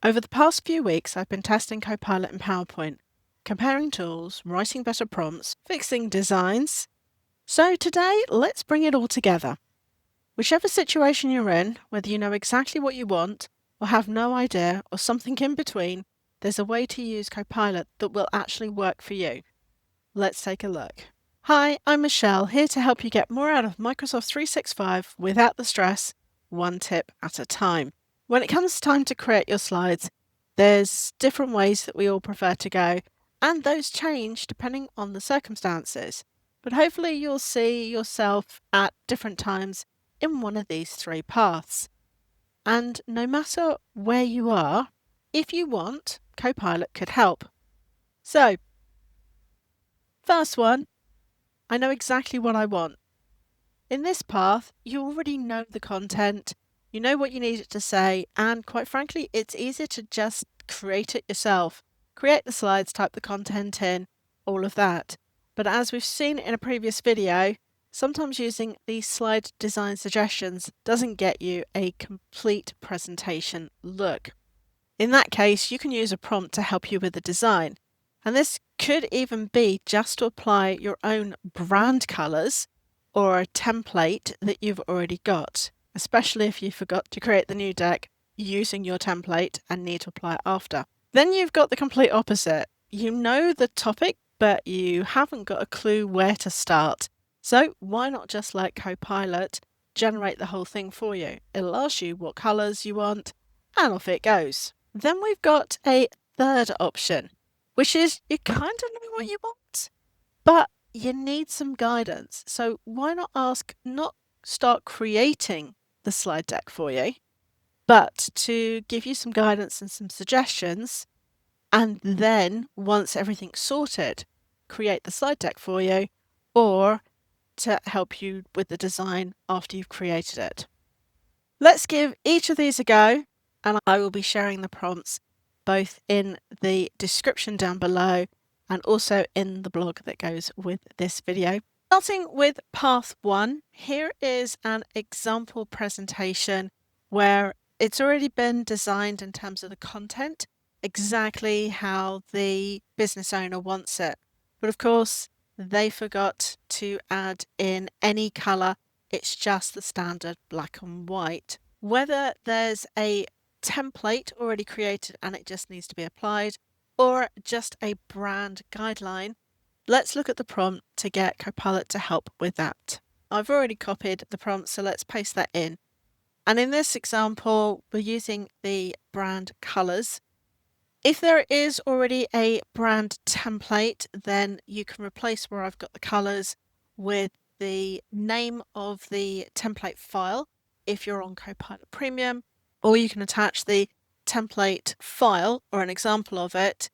Over the past few weeks, I've been testing Copilot and PowerPoint, comparing tools, writing better prompts, fixing designs. So today, let's bring it all together. Whichever situation you're in, whether you know exactly what you want, or have no idea, or something in between, there's a way to use Copilot that will actually work for you. Let's take a look. Hi, I'm Michelle, here to help you get more out of Microsoft 365 without the stress, one tip at a time. When it comes time to create your slides, there's different ways that we all prefer to go, and those change depending on the circumstances. But hopefully you'll see yourself at different times in one of these three paths. And no matter where you are, if you want, Copilot could help. So, first one, I know exactly what I want. In this path, you already know the content, you know what you need it to say, and quite frankly, it's easier to just create it yourself. Create the slides, type the content in, all of that. But as we've seen in a previous video, sometimes using these slide design suggestions doesn't get you a complete presentation look. In that case, you can use a prompt to help you with the design. And this could even be just to apply your own brand colours or a template that you've already got, especially if you forgot to create the new deck using your template and need to apply it after. Then you've got the complete opposite. You know the topic, but you haven't got a clue where to start. So why not just let Copilot generate the whole thing for you? It'll ask you what colours you want, and off it goes. Then we've got a third option, which is you kind of know what you want, but you need some guidance. So why not start creating the slide deck for you, but to give you some guidance and some suggestions, and then once everything's sorted, create the slide deck for you, or to help you with the design after you've created it. Let's give each of these a go, and I will be sharing the prompts both in the description down below and also in the blog that goes with this video. Starting with path 1, here is an example presentation where it's already been designed in terms of the content, exactly how the business owner wants it. But of course, they forgot to add in any colour. It's just the standard black and white. Whether there's a template already created and it just needs to be applied, or just a brand guideline, let's look at the prompt to get Copilot to help with that. I've already copied the prompt, so let's paste that in. And in this example, we're using the brand colours. If there is already a brand template, then you can replace where I've got the colours with the name of the template file if you're on Copilot Premium, or you can attach the template file or an example of it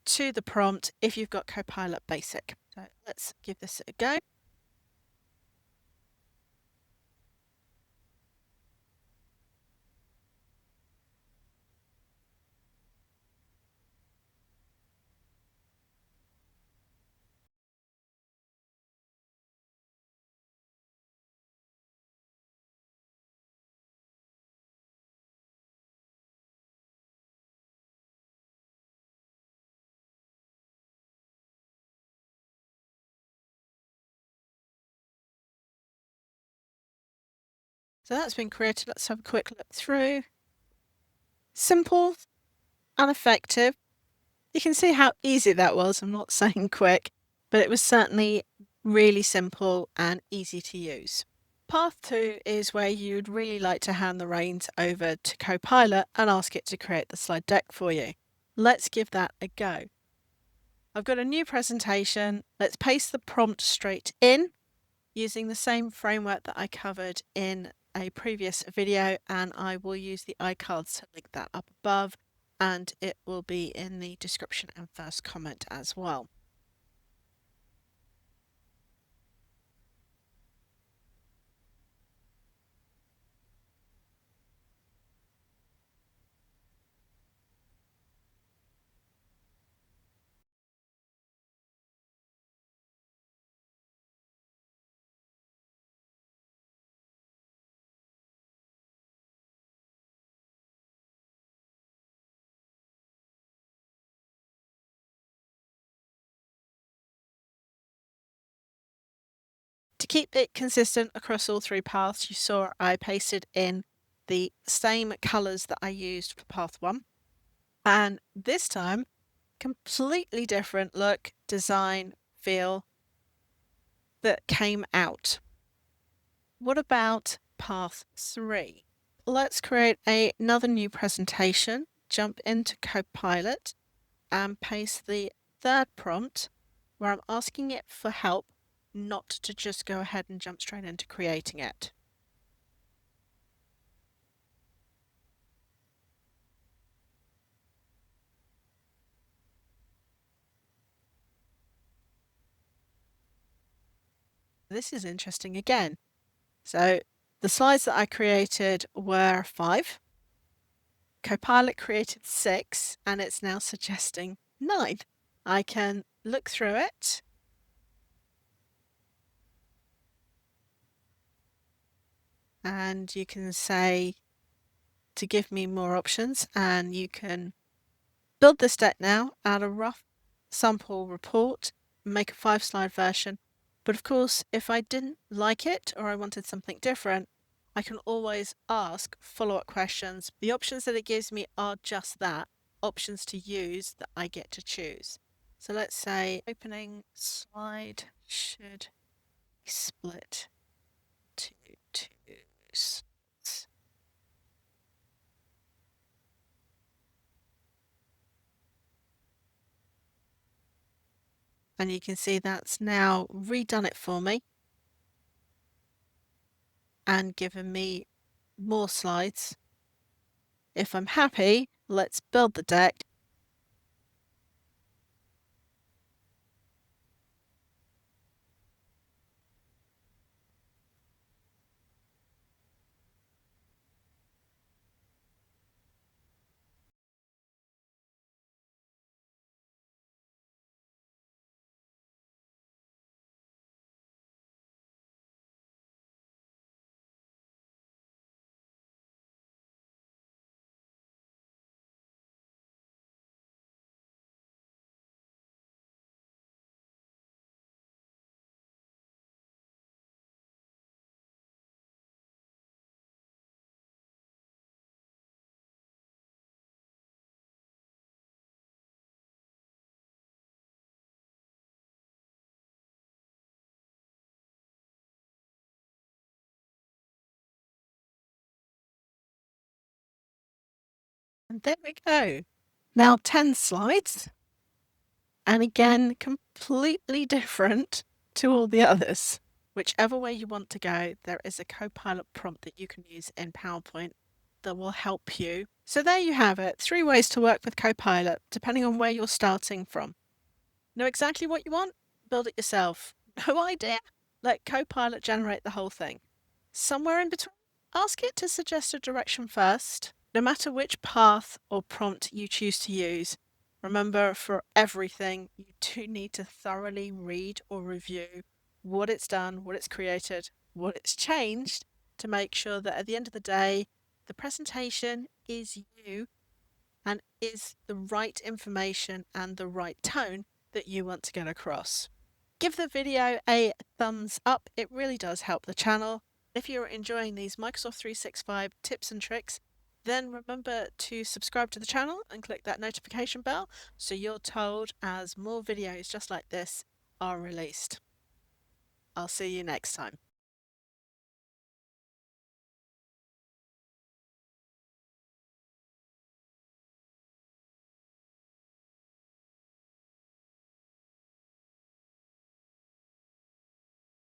to the prompt if you've got Copilot Basic. So let's give this a go. So that's been created. Let's have a quick look through. Simple and effective. You can see how easy that was. I'm not saying quick, but it was certainly really simple and easy to use. Path 2 is where you'd really like to hand the reins over to Copilot and ask it to create the slide deck for you. Let's give that a go. I've got a new presentation. Let's paste the prompt straight in using the same framework that I covered in a previous video, and I will use the iCards to link that up above, and it will be in the description and first comment as well. keep it consistent across all three paths, you saw I pasted in the same colours that I used for path 1. And this time, completely different look, design, feel that came out. What about path 3? Let's create another new presentation, jump into Copilot and paste the third prompt where I'm asking it for help, not to just go ahead and jump straight into creating it. This is interesting again. So the slides that I created were 5. Copilot created 6 and it's now suggesting 9. I can look through it and you can say to give me more options, and you can build this deck now, add a rough sample report, make a 5-slide version. But of course, if I didn't like it or I wanted something different, I can always ask follow-up questions. The options that it gives me are just that, options to use that I get to choose. So let's say opening slide should be split to 2 slides. And you can see that's now redone it for me and given me more slides. If I'm happy, let's build the deck. And there we go. Now 10 slides. And again, completely different to all the others. Whichever way you want to go, there is a Copilot prompt that you can use in PowerPoint that will help you. So there you have it, 3 ways to work with Copilot, depending on where you're starting from. Know exactly what you want? Build it yourself. No idea? Let Copilot generate the whole thing. Somewhere in between, ask it to suggest a direction first. No matter which path or prompt you choose to use, remember, for everything, you do need to thoroughly read or review what it's done, what it's created, what it's changed, to make sure that at the end of the day, the presentation is you and is the right information and the right tone that you want to get across. Give the video a thumbs up, it really does help the channel. If you're enjoying these Microsoft 365 tips and tricks, then remember to subscribe to the channel and click that notification bell so you're told as more videos just like this are released. I'll see you next time.